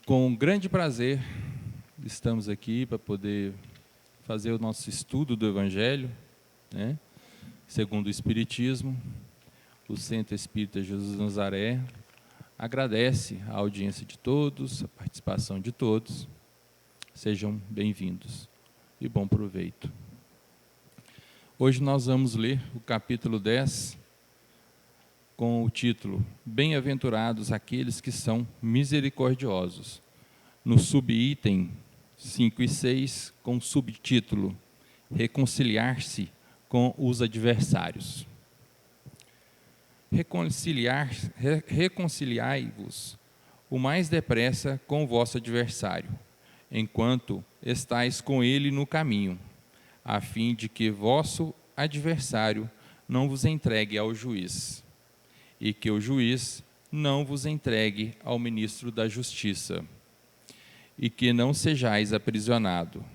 Com grande prazer, estamos aqui para poder fazer o nosso estudo do Evangelho, né? Segundo o Espiritismo. O Centro Espírita Jesus de Nazaré agradece a audiência de todos, a participação de todos. Sejam bem-vindos e bom proveito. Hoje nós vamos ler o capítulo 10, com o título Bem-aventurados aqueles que são misericordiosos, no subitem 5 e 6, com o subtítulo Reconciliar-se com os adversários. Reconciliai-vos o mais depressa com o vosso adversário, enquanto estáis com ele no caminho, a fim de que vosso adversário não vos entregue ao juiz, e que o juiz não vos entregue ao ministro da Justiça, e que não sejais aprisionado.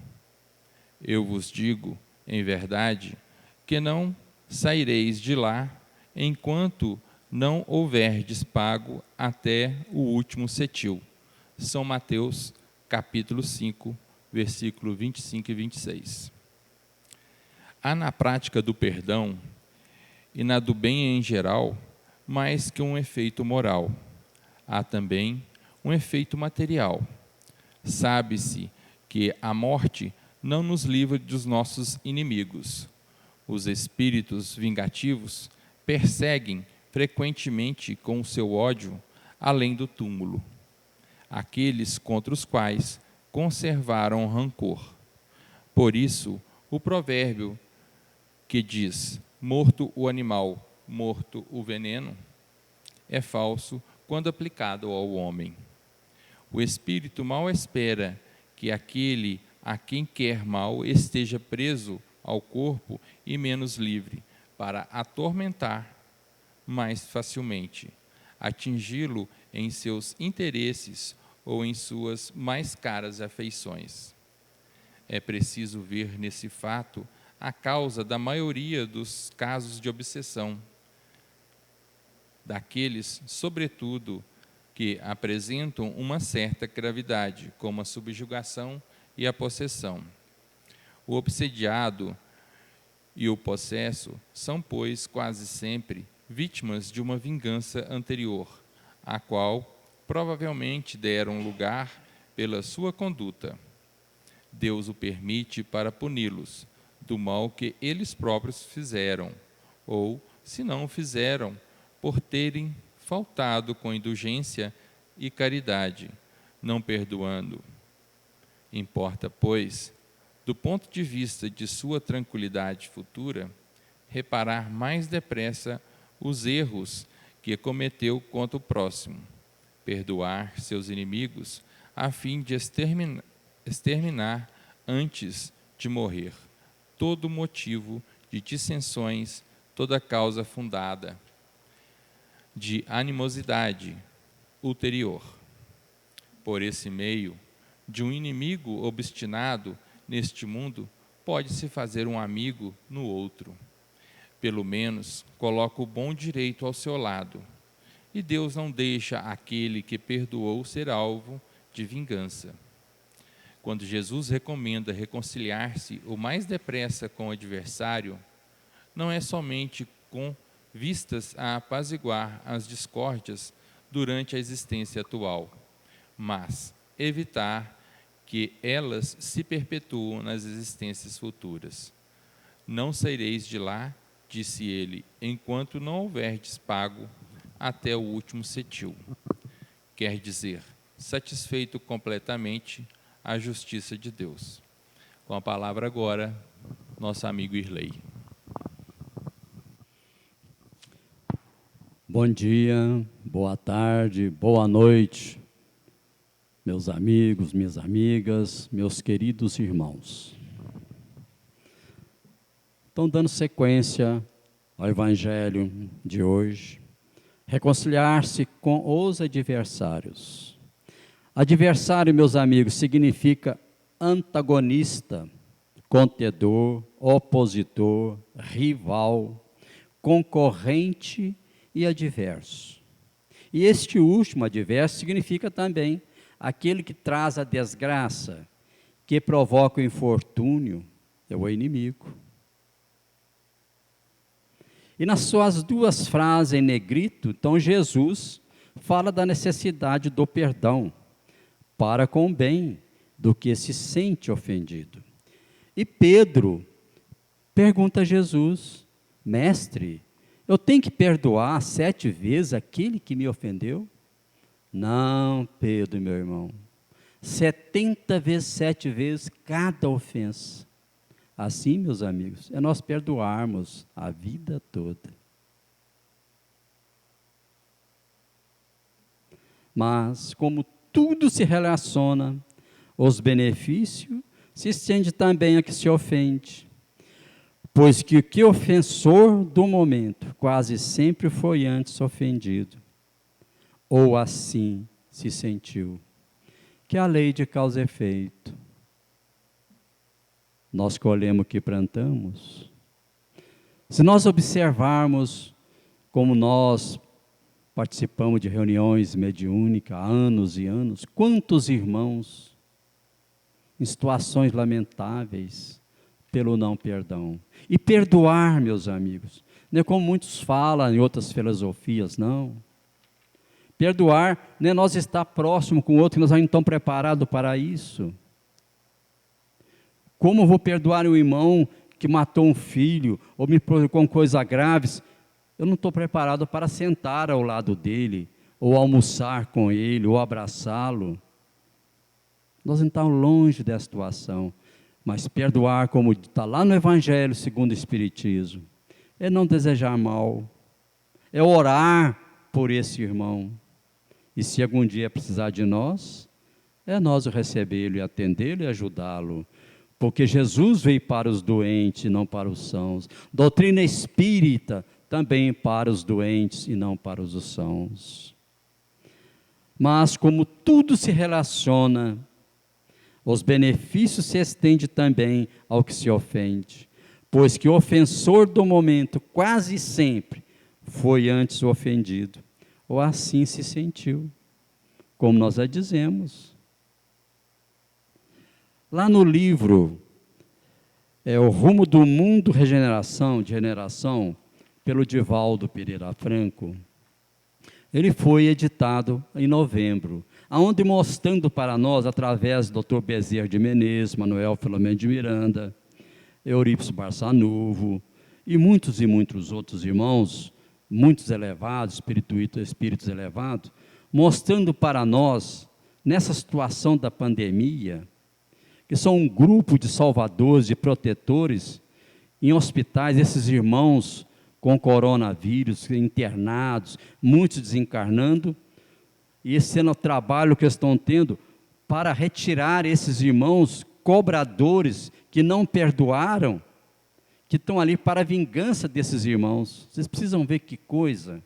Eu vos digo, em verdade, que não saireis de lá enquanto não houverdes pago até o último cetil. São Mateus, capítulo 5, versículo 25 e 26. Há na prática do perdão e na do bem em geral, mais que um efeito moral. Há também um efeito material. Sabe-se que a morte não nos livra dos nossos inimigos. Os espíritos vingativos perseguem frequentemente com o seu ódio além do túmulo aqueles contra os quais conservaram rancor. Por isso, o provérbio que diz, morto o animal, morto o veneno, é falso quando aplicado ao homem. O espírito mal espera que aquele a quem quer mal esteja preso ao corpo e menos livre, para atormentar mais facilmente, atingi-lo em seus interesses ou em suas mais caras afeições. É preciso ver nesse fato a causa da maioria dos casos de obsessão, daqueles, sobretudo, que apresentam uma certa gravidade, como a subjugação e a possessão. O obsediado e o possesso são, pois, quase sempre vítimas de uma vingança anterior, a qual provavelmente deram lugar pela sua conduta. Deus o permite para puni-los do mal que eles próprios fizeram, ou, se não o fizeram, por terem faltado com indulgência e caridade, não perdoando. Importa, pois, do ponto de vista de sua tranquilidade futura, reparar mais depressa os erros que cometeu contra o próximo, perdoar seus inimigos, a fim de exterminar antes de morrer todo motivo de dissensões, toda causa fundada de animosidade ulterior. Por esse meio, de um inimigo obstinado neste mundo, pode-se fazer um amigo no outro. Pelo menos, coloca o bom direito ao seu lado. E Deus não deixa aquele que perdoou ser alvo de vingança. Quando Jesus recomenda reconciliar-se o mais depressa com o adversário, não é somente com vistas a apaziguar as discórdias durante a existência atual, mas evitar que elas se perpetuem nas existências futuras. Não saireis de lá, disse ele, enquanto não houverdes pago até o último cetil. Quer dizer, satisfeito completamente a justiça de Deus. Com a palavra agora, nosso amigo Irley. Bom dia, boa tarde, boa noite, meus amigos, minhas amigas, meus queridos irmãos. Então, dando sequência ao Evangelho de hoje, reconciliar-se com os adversários. Adversário, meus amigos, significa antagonista, contendor, opositor, rival, concorrente e adverso. E este último adverso significa também aquele que traz a desgraça, que provoca o infortúnio, é o inimigo. E nas suas duas frases em negrito, então Jesus fala da necessidade do perdão para com o bem do que se sente ofendido. E Pedro pergunta a Jesus: mestre, eu tenho que perdoar 7 vezes aquele que me ofendeu? Não, Pedro, meu irmão, 70 vezes 7 vezes cada ofensa. Assim, meus amigos, é nós perdoarmos a vida toda. Mas, como tudo se relaciona, os benefícios se estende também a que se ofende. Pois que ofensor do momento quase sempre foi antes ofendido, ou assim se sentiu. Que a lei de causa e efeito. Nós colhemos o que plantamos. Se nós observarmos como nós participamos de reuniões mediúnicas há anos e anos, quantos irmãos em situações lamentáveis pelo não perdão. E perdoar, meus amigos, não é como muitos falam em outras filosofias, não. Perdoar não é nós estar próximo com o outro, que nós ainda não estamos preparados para isso. Como eu vou perdoar um irmão que matou um filho, ou me provocou com coisas graves? Eu não estou preparado para sentar ao lado dele, ou almoçar com ele, ou abraçá-lo. Nós não estamos longe dessa situação. Mas perdoar, como está lá no Evangelho segundo o Espiritismo, é não desejar mal, é orar por esse irmão. E se algum dia precisar de nós, é nós recebê-lo e atendê-lo e ajudá-lo. Porque Jesus veio para os doentes e não para os sãos. Doutrina espírita também para os doentes e não para os sãos. Mas como tudo se relaciona, os benefícios se estendem também ao que se ofende. Pois que o ofensor do momento quase sempre foi antes o ofendido. Ou assim se sentiu, como nós já dizemos. Lá no livro, O Rumo do Mundo, Regeneração, de Generação, pelo Divaldo Pereira Franco, ele foi editado em novembro, onde mostrando para nós, através do Dr. Bezerra de Menezes, Manuel Filomeno de Miranda, Eurípides Barçanuvo, e muitos outros irmãos, muitos elevados, espíritos elevados, mostrando para nós, nessa situação da pandemia, que são um grupo de salvadores, de protetores, em hospitais, esses irmãos com coronavírus, internados, muitos desencarnando, e esse é o trabalho que estão tendo para retirar esses irmãos cobradores que não perdoaram, que estão ali para a vingança desses irmãos. Vocês precisam ver que coisa.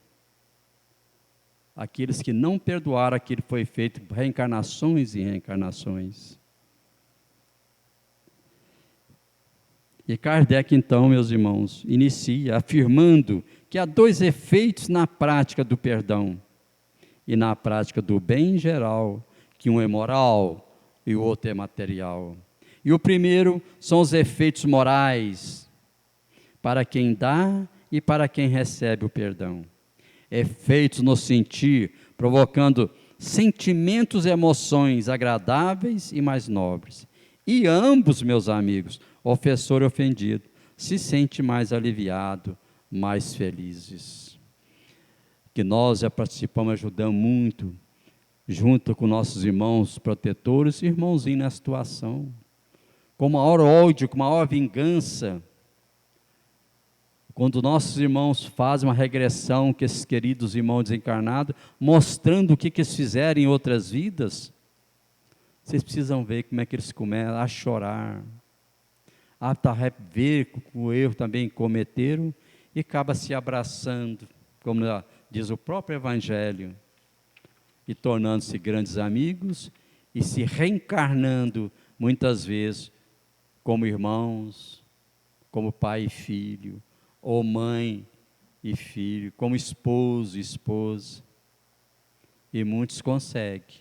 Aqueles que não perdoaram aquilo que foi feito, reencarnações e reencarnações. E Kardec, então, meus irmãos, inicia afirmando que há 2 efeitos na prática do perdão e na prática do bem em geral, que um é moral e o outro é material. E o primeiro são os efeitos morais, para quem dá e para quem recebe o perdão. Efeitos no sentir, provocando sentimentos e emoções agradáveis e mais nobres. E ambos, meus amigos, ofensor e ofendido, se sente mais aliviado, mais felizes. Que nós já participamos, ajudamos muito, junto com nossos irmãos protetores, irmãozinhos na situação, com maior ódio, com maior vingança. Quando nossos irmãos fazem uma regressão, que esses queridos irmãos desencarnados, mostrando o que eles fizeram em outras vidas, vocês precisam ver como é que eles começam a chorar, a ver o erro também cometeram, e acaba se abraçando, como diz o próprio Evangelho, e tornando-se grandes amigos, e se reencarnando, muitas vezes, como irmãos, como pai e filho, ou mãe e filho, como esposo e esposa. E muitos conseguem,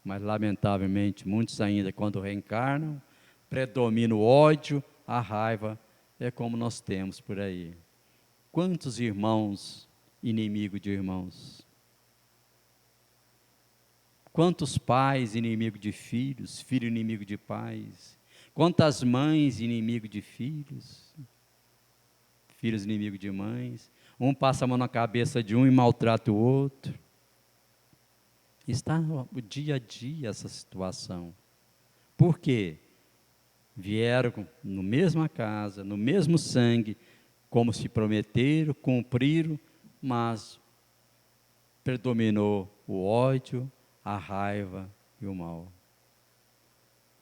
mas lamentavelmente muitos ainda quando reencarnam, predomina o ódio, a raiva, é como nós temos por aí. Quantos irmãos inimigos de irmãos? Quantos pais inimigos de filhos, filho inimigo de pais? Quantas mães inimigos de filhos, filhos inimigos de mães? Um passa a mão na cabeça de um e maltrata o outro. Está no dia a dia essa situação. Por quê? Vieram no mesma casa, no mesmo sangue, como se prometeram, cumpriram, mas predominou o ódio, a raiva e o mal.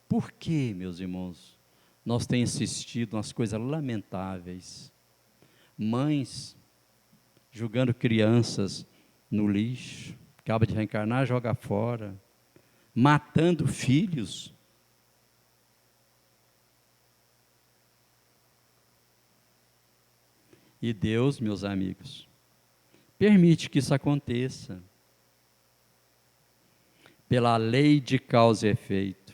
Por que, meus irmãos, nós temos assistido umas coisas lamentáveis? Mães julgando crianças no lixo, acaba de reencarnar, joga fora, matando filhos. E Deus, meus amigos, permite que isso aconteça. Pela lei de causa e efeito,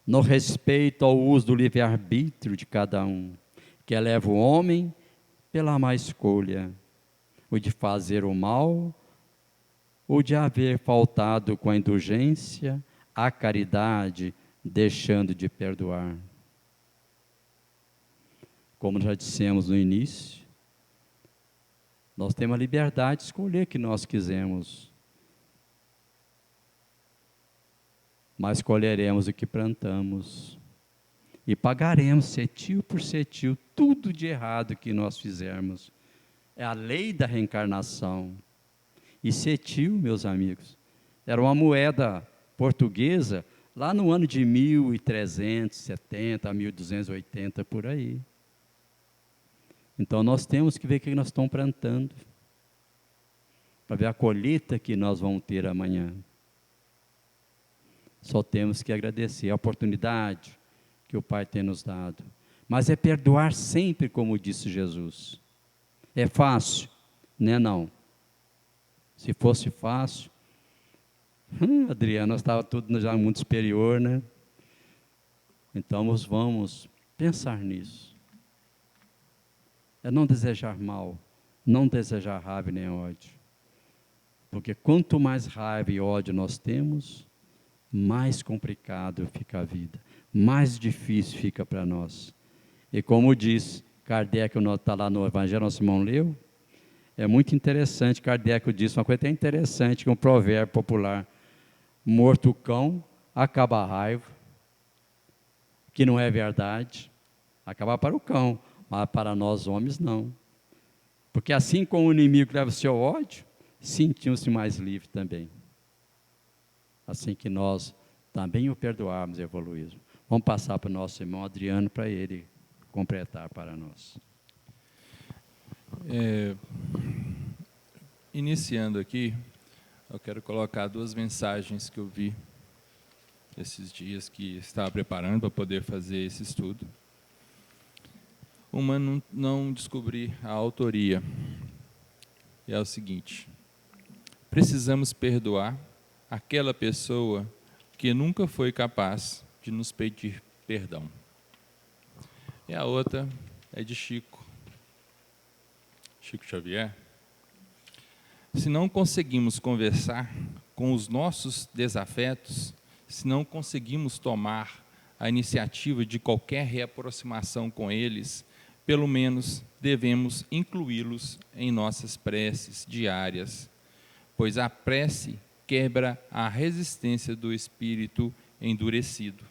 no respeito ao uso do livre-arbítrio de cada um, que eleva o homem pela má escolha, o de fazer o mal, ou de haver faltado com a indulgência, a caridade, deixando de perdoar. Como já dissemos no início, nós temos a liberdade de escolher o que nós quisermos, mas colheremos o que plantamos, e pagaremos cetil por cetil tudo de errado que nós fizermos. É a lei da reencarnação. E cetil, meus amigos, era uma moeda portuguesa lá no ano de 1370, 1280, por aí. Então nós temos que ver o que nós estamos plantando, para ver a colheita que nós vamos ter amanhã. Só temos que agradecer a oportunidade que o Pai tem nos dado. Mas é perdoar sempre, como disse Jesus. É fácil? Não. Se fosse fácil, Adriano, nós estávamos tudo já muito superior, né? Então nós vamos pensar nisso. É não desejar mal, não desejar raiva nem ódio. Porque quanto mais raiva e ódio nós temos, mais complicado fica a vida, mais difícil fica para nós. E como diz Kardec, está lá no Evangelho, nosso irmão leu, é muito interessante, Kardec disse uma coisa até interessante, que é um provérbio popular: morto o cão, acaba a raiva, que não é verdade, acaba para o cão, mas para nós homens não. Porque assim como o inimigo leva o seu ódio, sentimos-se mais livres também. Assim que nós também o perdoarmos e evoluirmos. Vamos passar para o nosso irmão Adriano, para ele completar para nós. Iniciando aqui, eu quero colocar duas mensagens que eu vi esses dias que estava preparando para poder fazer esse estudo. Uma, não descobri a autoria. E é o seguinte: precisamos perdoar aquela pessoa que nunca foi capaz de nos pedir perdão. E a outra é de Chico Xavier. Se não conseguimos conversar com os nossos desafetos, se não conseguimos tomar a iniciativa de qualquer reaproximação com eles, pelo menos devemos incluí-los em nossas preces diárias, pois a prece quebra a resistência do espírito endurecido,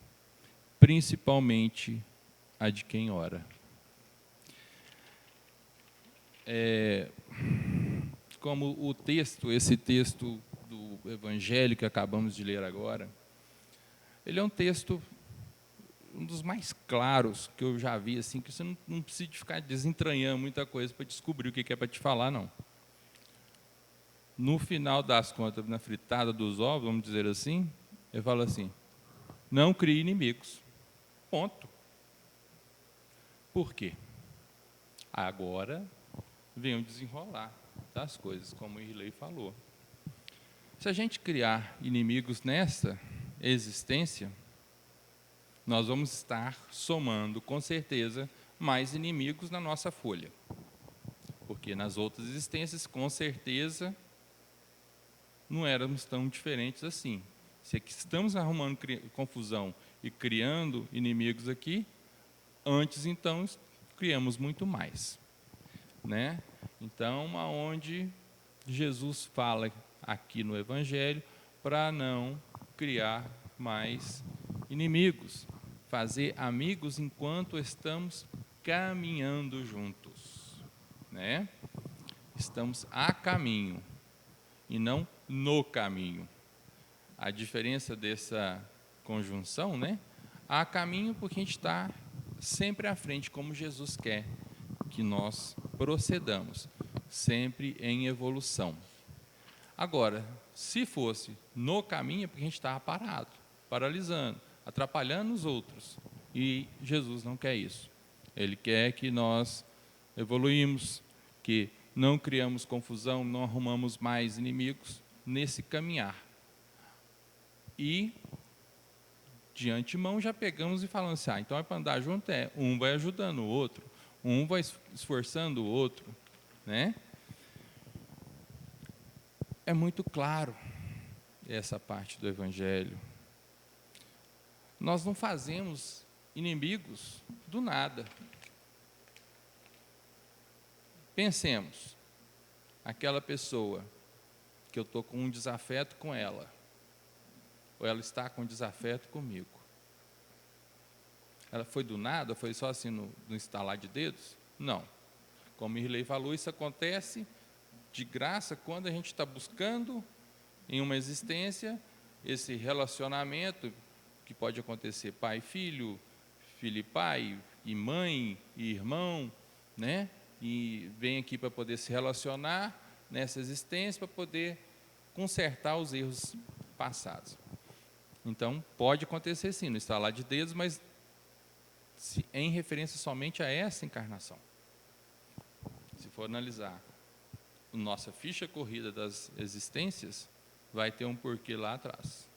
principalmente a de quem ora. Como o texto, esse texto do Evangelho que acabamos de ler agora, ele é um texto, um dos mais claros que eu já vi, assim, que você não precisa de ficar desentranhando muita coisa para descobrir o que é para te falar, não. No final das contas, na fritada dos ovos, vamos dizer assim, ele fala assim: não crie inimigos. Ponto. Por quê? Agora vem o desenrolar das coisas, como o Irlei falou. Se a gente criar inimigos nesta existência, nós vamos estar somando, com certeza, mais inimigos na nossa folha. Porque nas outras existências, com certeza, não éramos tão diferentes assim. Se aqui estamos arrumando confusão e criando inimigos aqui, antes, então, criamos muito mais, né? Então, aonde Jesus fala aqui no Evangelho para não criar mais inimigos, fazer amigos enquanto estamos caminhando juntos, né? Estamos a caminho e não no caminho. A diferença dessa conjunção, né? A caminho porque a gente está sempre à frente, como Jesus quer que nós procedamos, sempre em evolução. Agora, se fosse no caminho, é porque a gente estava parado, paralisando, atrapalhando os outros. E Jesus não quer isso. Ele quer que nós evoluímos, que não criamos confusão, não arrumamos mais inimigos nesse caminhar. E, de antemão, já pegamos e falamos assim, então é para andar junto, um vai ajudando o outro, um vai esforçando o outro, né? É muito claro essa parte do Evangelho. Nós não fazemos inimigos do nada. Pensemos, aquela pessoa que eu estou com um desafeto com ela, ou ela está com um desafeto comigo. Ela foi do nada, foi só assim no estalar de dedos? Não. Como Irlei falou, isso acontece de graça quando a gente está buscando em uma existência esse relacionamento que pode acontecer pai e filho, filho e pai, e mãe e irmão, né? E vem aqui para poder se relacionar nessa existência, para poder consertar os erros passados. Então, pode acontecer sim, no estalar de dedos, mas em referência somente a essa encarnação. Se for analisar nossa ficha corrida das existências, vai ter um porquê lá atrás.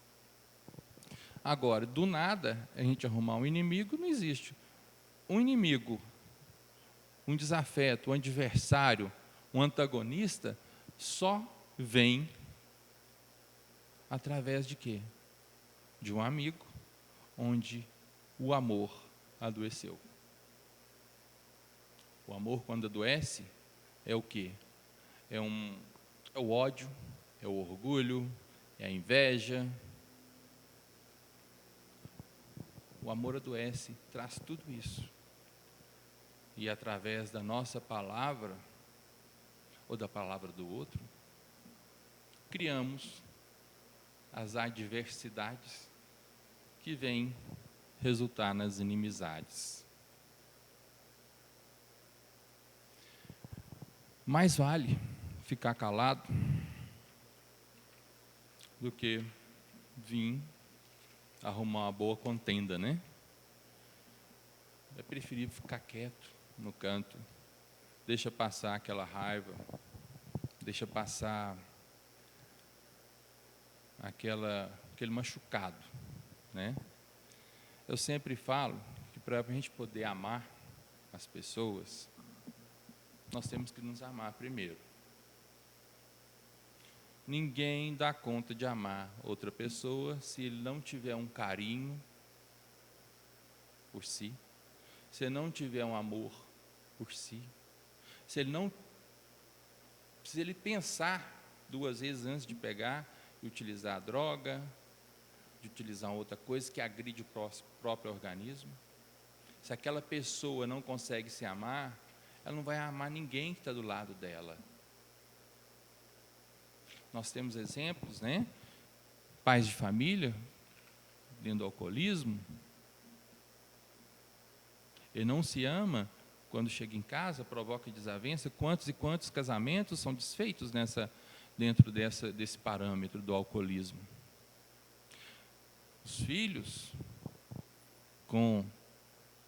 Agora, do nada, a gente arrumar um inimigo, não existe. Um inimigo, um desafeto, um adversário, um antagonista, só vem através de quê? De um amigo, onde o amor adoeceu. O amor, quando adoece, é o quê? É o ódio, é o orgulho, é a inveja. O amor adoece, traz tudo isso. E através da nossa palavra, ou da palavra do outro, criamos as adversidades que vêm resultar nas inimizades. Mais vale ficar calado do que vir arrumar uma boa contenda, né? É preferível ficar quieto no canto, deixa passar aquela raiva, deixa passar aquele machucado, né? Eu sempre falo que para a gente poder amar as pessoas, nós temos que nos amar primeiro. Ninguém dá conta de amar outra pessoa se ele não tiver um carinho por si, se ele não tiver um amor por si, se ele pensar duas vezes antes de pegar e utilizar a droga, de utilizar outra coisa que agride o próprio organismo. Se aquela pessoa não consegue se amar, ela não vai amar ninguém que está do lado dela. Nós temos exemplos, né? Pais de família, dentro do alcoolismo, ele não se ama, quando chega em casa, provoca desavença. Quantos e quantos casamentos são desfeitos dentro desse parâmetro do alcoolismo? Os filhos, com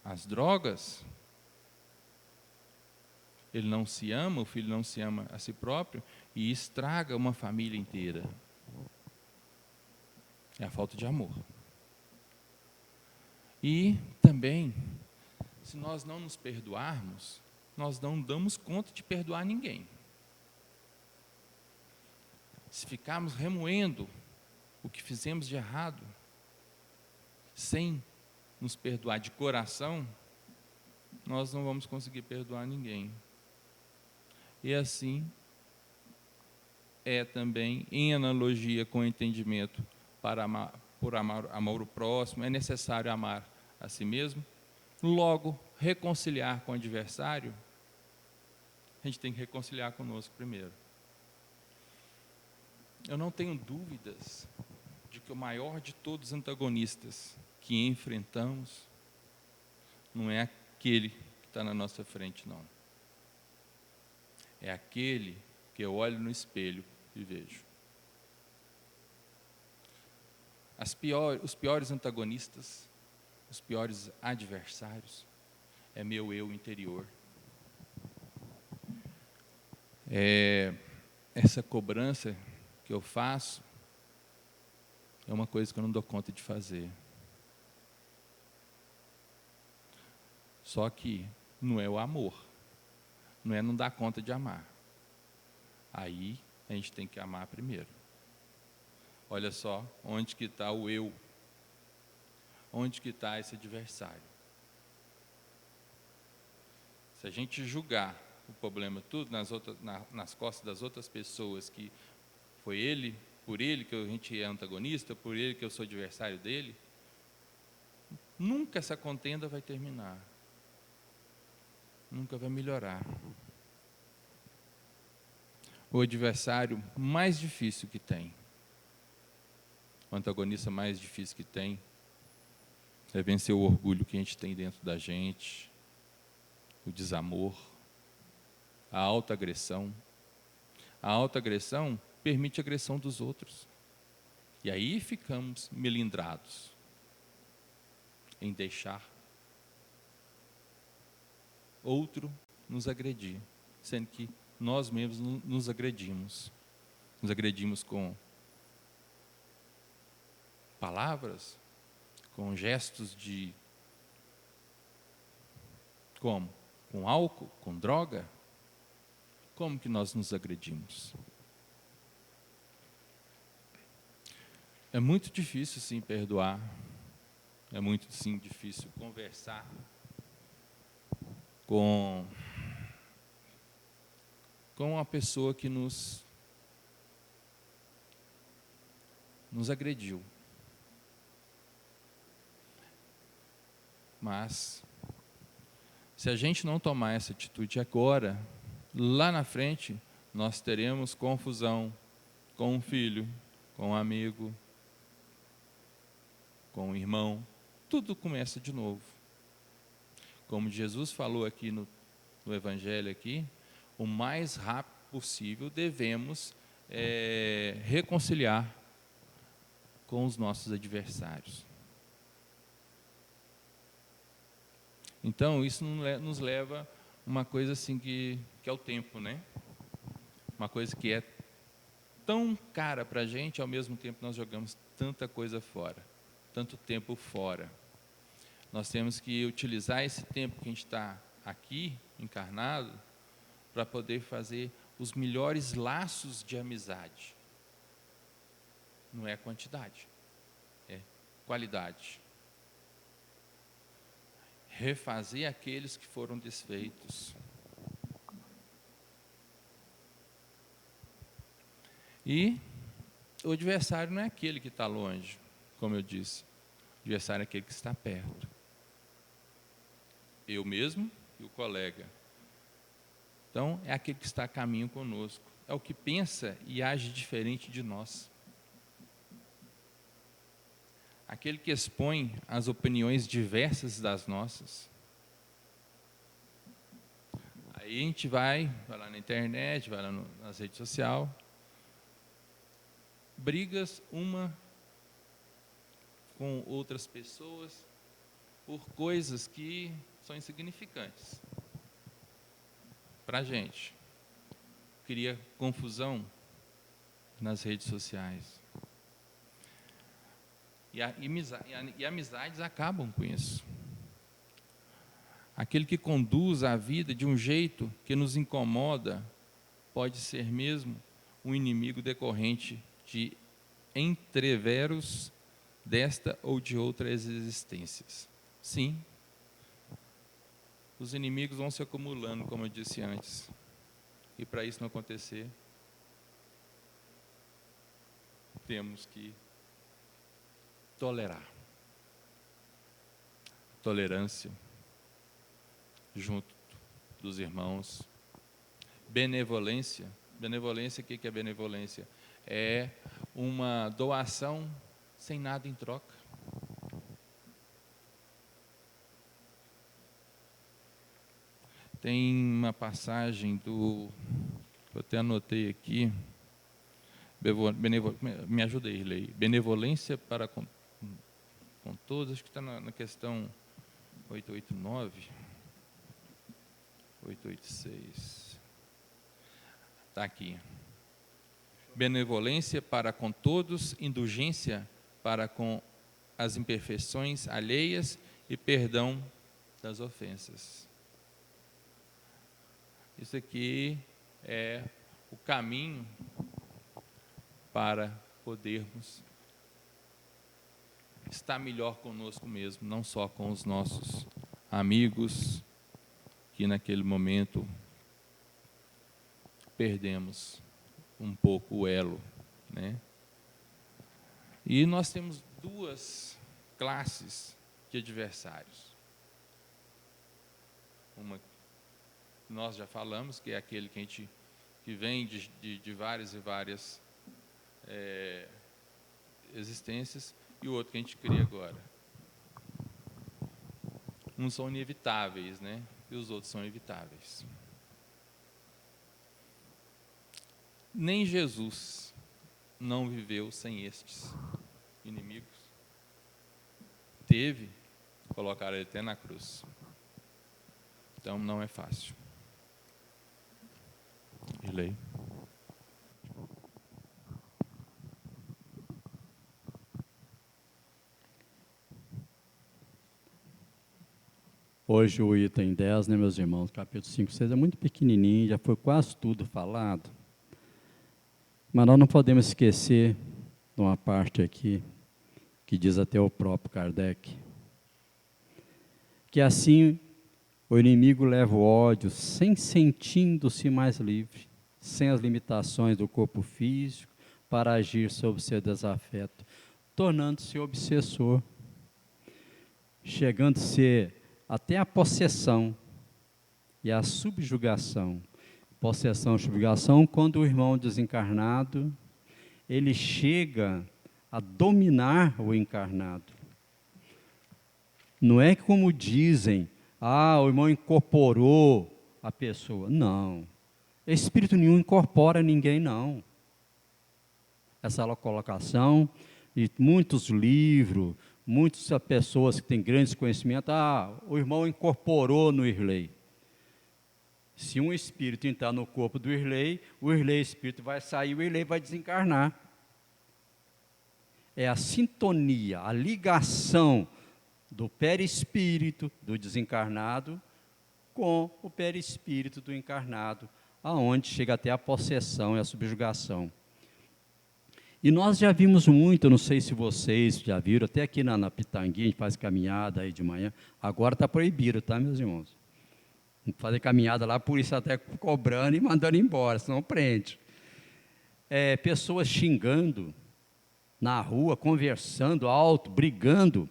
as drogas, ele não se ama, o filho não se ama a si próprio e estraga uma família inteira. É a falta de amor. E também, se nós não nos perdoarmos, nós não damos conta de perdoar ninguém. Se ficarmos remoendo o que fizemos de errado, sem nos perdoar de coração, nós não vamos conseguir perdoar ninguém. E assim é também, em analogia com o entendimento por amar o próximo, é necessário amar a si mesmo. Logo, reconciliar com o adversário, a gente tem que reconciliar conosco primeiro. Eu não tenho dúvidas de que o maior de todos os antagonistas que enfrentamos não é aquele que está na nossa frente, não. É aquele que eu olho no espelho e vejo. Os piores antagonistas, os piores adversários, é meu eu interior. Essa cobrança que eu faço é uma coisa que eu não dou conta de fazer. Só que não é o amor, não é não dar conta de amar. Aí a gente tem que amar primeiro. Olha só, onde que está o eu? Onde que está esse adversário? Se a gente julgar o problema tudo nas costas das outras pessoas, que foi ele, por ele que a gente é antagonista, por ele que eu sou adversário dele, nunca essa contenda vai terminar. Nunca vai melhorar. O adversário mais difícil que tem, o antagonista mais difícil que tem, é vencer o orgulho que a gente tem dentro da gente, o desamor, a autoagressão. A autoagressão permite a agressão dos outros. E aí ficamos melindrados em deixar outro nos agredir, sendo que nós mesmos nos agredimos. Nos agredimos com palavras, com gestos de... Como? Com álcool, com droga? Como que nós nos agredimos? É muito difícil, sim, perdoar. É muito, sim, difícil conversar com uma pessoa que nos agrediu. Mas, se a gente não tomar essa atitude agora, lá na frente, nós teremos confusão com um filho, com um amigo, com um irmão. Tudo começa de novo. Como Jesus falou aqui no Evangelho, aqui, o mais rápido possível devemos reconciliar com os nossos adversários. Então, isso nos leva a uma coisa assim que é o tempo, né? Uma coisa que é tão cara para a gente, ao mesmo tempo nós jogamos tanta coisa fora, tanto tempo fora. Nós temos que utilizar esse tempo que a gente está aqui, encarnado, para poder fazer os melhores laços de amizade. Não é quantidade, é qualidade. Refazer aqueles que foram desfeitos. E o adversário não é aquele que está longe, como eu disse. O adversário é aquele que está perto. Eu mesmo e o colega. Então, é aquele que está a caminho conosco. É o que pensa e age diferente de nós. Aquele que expõe as opiniões diversas das nossas. Aí a gente vai lá na internet, vai lá nas redes sociais, brigas uma com outras pessoas por coisas que são insignificantes para a gente. Cria confusão nas redes sociais. E amizades acabam com isso. Aquele que conduz a vida de um jeito que nos incomoda pode ser mesmo um inimigo decorrente de entreveros desta ou de outras existências. Sim, os inimigos vão se acumulando, como eu disse antes. E para isso não acontecer, temos que tolerar. Tolerância junto dos irmãos. Benevolência. Benevolência, o que é benevolência? É uma doação sem nada em troca. Tem uma passagem eu até anotei aqui, me ajuda aí, Lei. Benevolência para com todos, acho que está na questão 889, 886. Está aqui. Benevolência para com todos, indulgência para com as imperfeições alheias e perdão das ofensas. Isso aqui é o caminho para podermos estar melhor conosco mesmo, não só com os nossos amigos, que naquele momento perdemos um pouco o elo, né? E nós temos duas classes de adversários. Uma nós já falamos, que é aquele que vem de várias e várias existências, e o outro que a gente cria agora. Uns são inevitáveis, né? E os outros são evitáveis. Nem Jesus não viveu sem estes inimigos. Teve, colocaram ele até na cruz. Então não é fácil. Lei. Hoje o item 10, né, meus irmãos, capítulo 5, 6 é muito pequenininho, já foi quase tudo falado. Mas nós não podemos esquecer de uma parte aqui, que diz até o próprio Kardec, que assim o inimigo leva o ódio sem sentindo-se mais livre, sem as limitações do corpo físico, para agir sobre seu desafeto, tornando-se obsessor, chegando a ser até a possessão e a subjugação. Possessão e subjugação, quando o irmão desencarnado, ele chega a dominar o encarnado. Não é como dizem, o irmão incorporou a pessoa. Não. Espírito nenhum incorpora ninguém, não. Essa colocação, e muitos livros, muitas pessoas que têm grandes conhecimentos, o irmão incorporou no Irley. Se um espírito entrar no corpo do Irley, o Irley espírito vai sair, o Irley vai desencarnar. É a sintonia, a ligação do perispírito do desencarnado com o perispírito do encarnado, aonde chega até a possessão e a subjugação. E nós já vimos muito, eu não sei se vocês já viram, até aqui na Pitanguinha, a gente faz caminhada aí de manhã, agora está proibido, tá, meus irmãos? Fazer caminhada lá, por isso até cobrando e mandando embora, senão prende. Pessoas xingando na rua, conversando alto, brigando,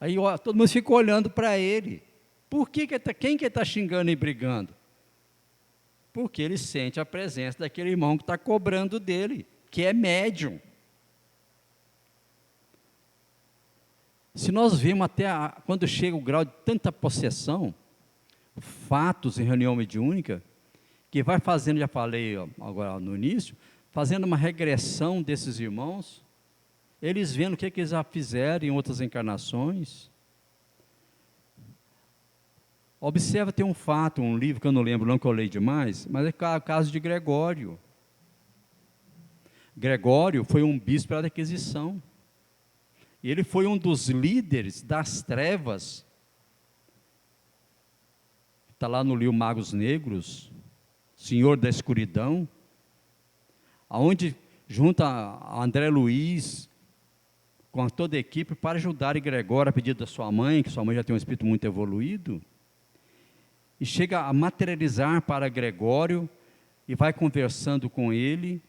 aí todo mundo fica olhando para ele. Por que quem que está xingando e brigando? Porque ele sente a presença daquele irmão que está cobrando dele, que é médium. Se nós vemos até quando chega o grau de tanta possessão, fatos em reunião mediúnica, que vai fazendo, já falei agora no início, fazendo uma regressão desses irmãos, eles vendo o que eles já fizeram em outras encarnações. Observa, tem um fato, um livro que eu não lembro, não que eu leio demais, mas é o caso de Gregório. Gregório foi um bispo da Inquisição. E ele foi um dos líderes das trevas. Está lá no livro Magos Negros, Senhor da Escuridão, aonde junta a André Luiz com toda a equipe para ajudar Gregório a pedido da sua mãe, que sua mãe já tem um espírito muito evoluído, e chega a materializar para Gregório e vai conversando com ele,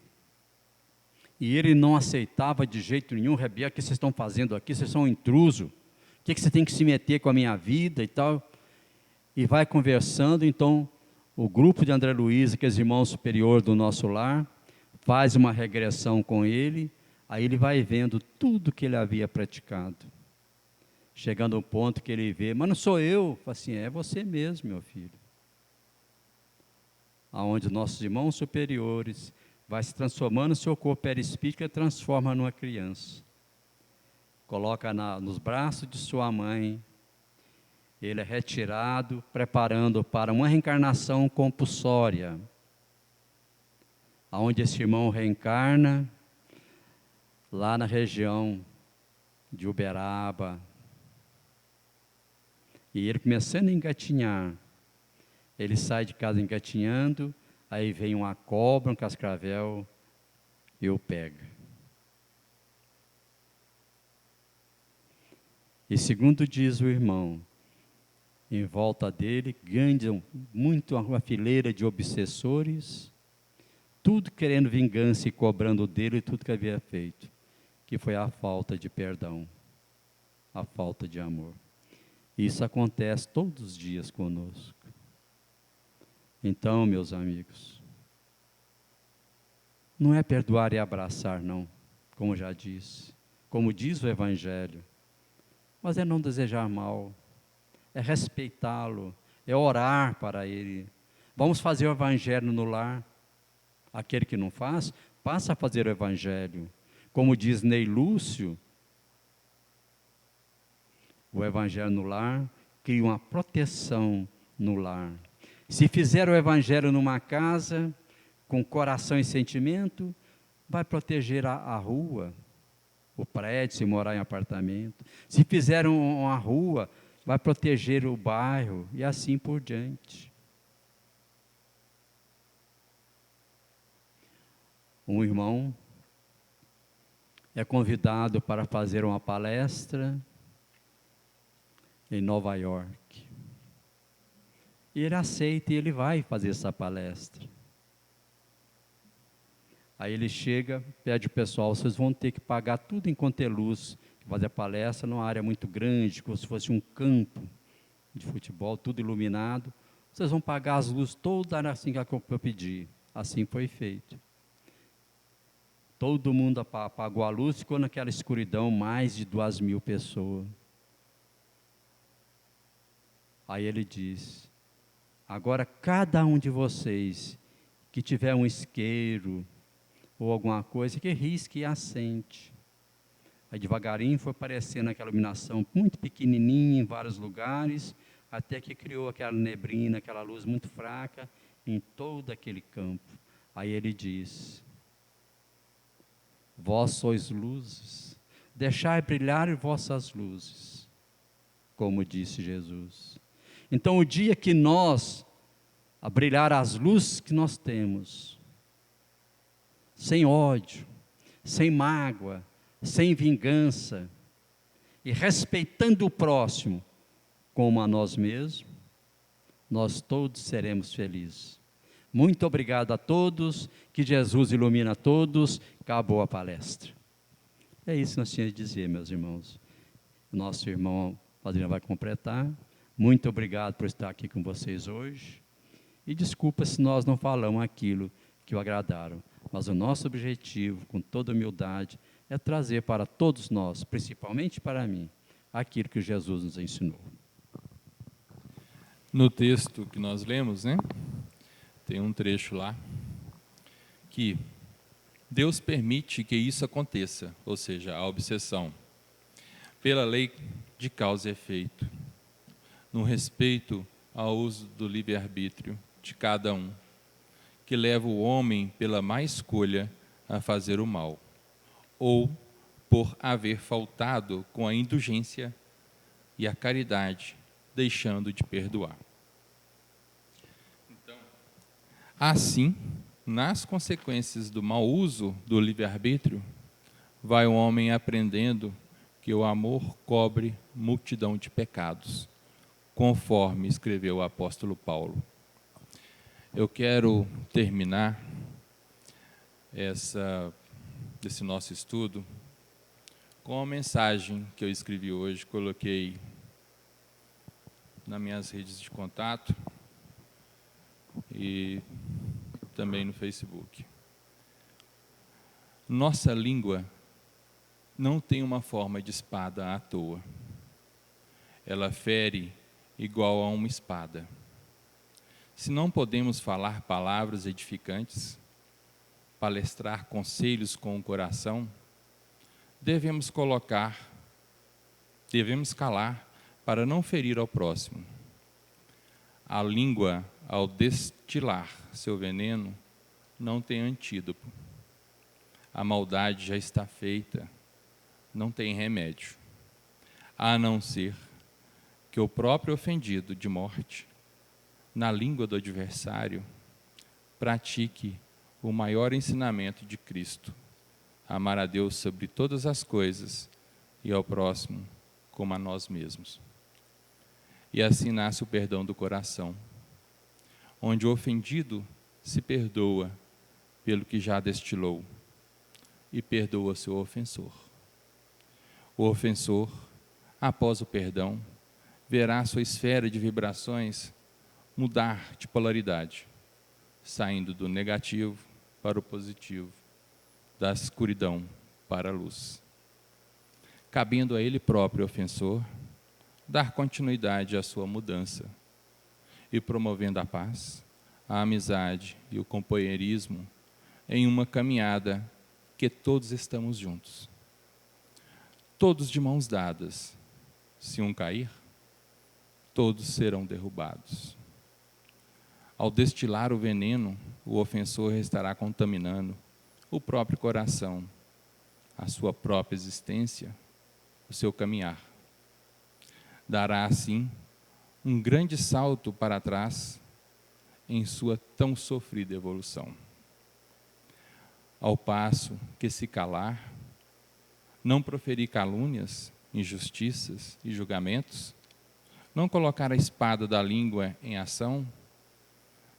e ele não aceitava de jeito nenhum. Rebeca, o que vocês estão fazendo aqui? Vocês são um intruso, o que você tem que se meter com a minha vida e tal? E vai conversando. Então o grupo de André Luiz, que é os irmãos superiores do nosso lar, faz uma regressão com ele, aí ele vai vendo tudo que ele havia praticado, chegando ao ponto que ele vê, mas não sou eu, fala assim, é você mesmo, meu filho. Aonde nossos irmãos superiores vai se transformando, seu corpo perispírito e transforma numa criança, coloca nos braços de sua mãe, ele é retirado, preparando para uma reencarnação compulsória, aonde esse irmão reencarna, lá na região de Uberaba, e ele começando a engatinhar, ele sai de casa engatinhando, aí vem uma cobra, um cascavel, e o pega. E segundo diz o irmão, em volta dele, ganham muito uma fileira de obsessores, tudo querendo vingança e cobrando dele tudo que havia feito, que foi a falta de perdão, a falta de amor. Isso acontece todos os dias conosco. Então, meus amigos, não é perdoar e abraçar, não, como já disse, como diz o Evangelho, mas é não desejar mal, é respeitá-lo, é orar para ele. Vamos fazer o Evangelho no lar. Aquele que não faz, passa a fazer o Evangelho. Como diz Ney Lúcio, o Evangelho no lar cria uma proteção no lar. Se fizer o Evangelho numa casa, com coração e sentimento, vai proteger a rua, o prédio, se morar em apartamento. Se fizer uma rua, vai proteger o bairro, e assim por diante. Um irmão é convidado para fazer uma palestra em Nova York. E ele aceita e ele vai fazer essa palestra. Aí ele chega, pede ao pessoal, vocês vão ter que pagar tudo enquanto ter luz, fazer a palestra numa área muito grande, como se fosse um campo de futebol, tudo iluminado. Vocês vão pagar as luzes todas assim que eu pedi. Assim foi feito. Todo mundo apagou a luz, ficou naquela escuridão, mais de 2.000 pessoas. Aí ele diz, agora cada um de vocês que tiver um isqueiro ou alguma coisa, que risque e acende. Aí devagarinho foi aparecendo aquela iluminação muito pequenininha em vários lugares, até que criou aquela neblina, aquela luz muito fraca em todo aquele campo. Aí ele diz, vós sois luzes, deixai brilhar vossas luzes, como disse Jesus. Então o dia que nós, a brilhar as luzes que nós temos, sem ódio, sem mágoa, sem vingança, e respeitando o próximo como a nós mesmos, nós todos seremos felizes. Muito obrigado a todos, que Jesus ilumina a todos. Acabou a palestra. É isso que nós tínhamos a dizer, meus irmãos. Nosso irmão Padrinho vai completar. Muito obrigado por estar aqui com vocês hoje. E desculpa se nós não falamos aquilo que o agradaram. Mas o nosso objetivo, com toda humildade, é trazer para todos nós, principalmente para mim, aquilo que Jesus nos ensinou. No texto que nós lemos, né, tem um trecho lá, que Deus permite que isso aconteça, ou seja, a obsessão, pela lei de causa e efeito, no respeito ao uso do livre-arbítrio de cada um, que leva o homem pela má escolha a fazer o mal, ou por haver faltado com a indulgência e a caridade, deixando de perdoar. Então, assim, nas consequências do mau uso do livre-arbítrio, vai o homem aprendendo que o amor cobre multidão de pecados, conforme escreveu o apóstolo Paulo. Eu quero terminar esse nosso estudo com a mensagem que eu escrevi hoje, coloquei nas minhas redes de contato e também no Facebook. Nossa língua não tem uma forma de espada à toa. Ela fere igual a uma espada. Se não podemos falar palavras edificantes, palestrar conselhos com o coração, devemos calar para não ferir ao próximo. A língua, ao destilar seu veneno, não tem antídoto. A maldade já está feita, não tem remédio, a não ser que o próprio ofendido de morte, na língua do adversário, pratique o maior ensinamento de Cristo: amar a Deus sobre todas as coisas e ao próximo como a nós mesmos. E assim nasce o perdão do coração, onde o ofendido se perdoa pelo que já destilou e perdoa seu ofensor. O ofensor, após o perdão, verá sua esfera de vibrações mudar de polaridade, saindo do negativo para o positivo, da escuridão para a luz. Cabendo a ele próprio, ofensor, dar continuidade à sua mudança e promovendo a paz, a amizade e o companheirismo em uma caminhada que todos estamos juntos. Todos de mãos dadas. Se um cair, todos serão derrubados. Ao destilar o veneno, o ofensor estará contaminando o próprio coração, a sua própria existência, o seu caminhar. Dará, assim, um grande salto para trás em sua tão sofrida evolução. Ao passo que, se calar, não proferir calúnias, injustiças e julgamentos, não colocar a espada da língua em ação,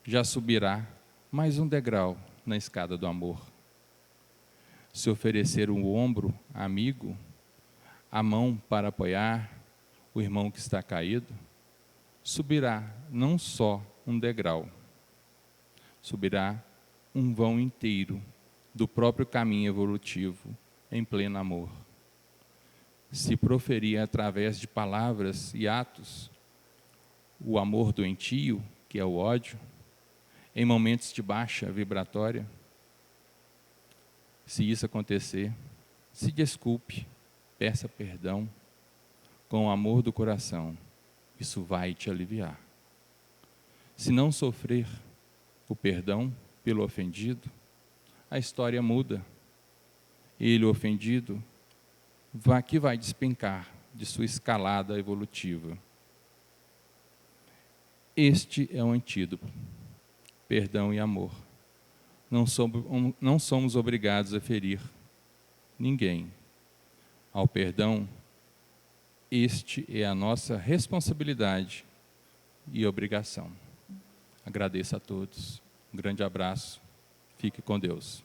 já subirá mais um degrau na escada do amor. Se oferecer um ombro amigo, a mão para apoiar o irmão que está caído, subirá não só um degrau, subirá um vão inteiro do próprio caminho evolutivo em pleno amor. Se proferir através de palavras e atos o amor doentio, que é o ódio, em momentos de baixa vibratória, se isso acontecer, se desculpe, peça perdão com o amor do coração, isso vai te aliviar. Se não sofrer o perdão pelo ofendido, a história muda. Ele, o ofendido, que vai despencar de sua escalada evolutiva. Este é o antídoto: perdão e amor. Não somos obrigados a ferir ninguém. Ao perdão, este é a nossa responsabilidade e obrigação. Agradeço a todos. Um grande abraço. Fique com Deus.